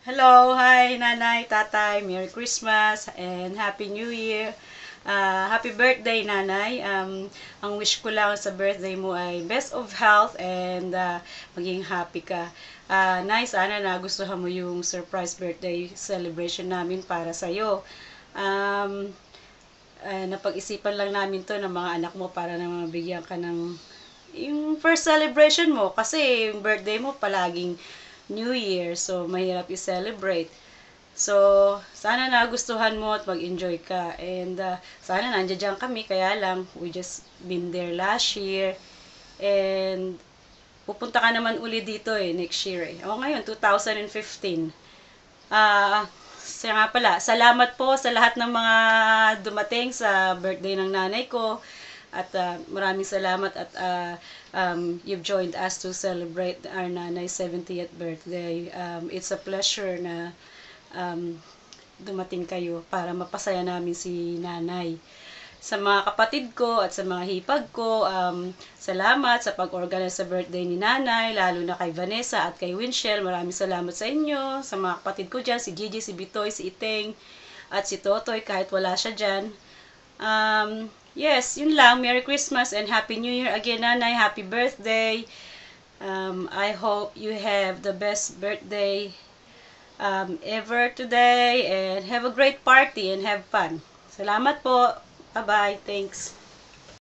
Hello, hi nanay, tatay, Merry Christmas and Happy New Year. Happy birthday nanay. Ang wish ko lang sa birthday mo ay best of health and maging happy ka. Nay, sana nagustuhan mo yung surprise birthday celebration namin para sa'yo. Um, Napag-isipan lang namin to ng mga anak mo para na mabigyan ka ng yung first celebration mo kasi yung birthday mo palaging New Year, so mahirap i-celebrate. So, sana nagustuhan mo at mag-enjoy ka. And sana nandiyan kami, kaya lang, we just been there last year. And pupunta ka naman uli dito next year O ngayon, 2015. Siya nga pala, salamat po sa lahat ng mga dumating sa birthday ng nanay ko. At maraming salamat at you've joined us to celebrate our nanay's 70th birthday. It's a pleasure na um, dumating kayo para mapasaya namin si nanay. Sa mga kapatid ko at sa mga hipag ko, salamat sa pag-organize sa birthday ni nanay, lalo na kay Vanessa at kay Winchell. Maraming salamat sa inyo, sa mga kapatid ko dyan, si Gigi, si Bitoy, si Iteng, at si Totoy kahit wala siya dyan. Yes, yun lang. Merry Christmas and Happy New Year again, nanay. Happy birthday. I hope you have the best birthday ever today and have a great party and have fun. Salamat po. Bye-bye. Thanks.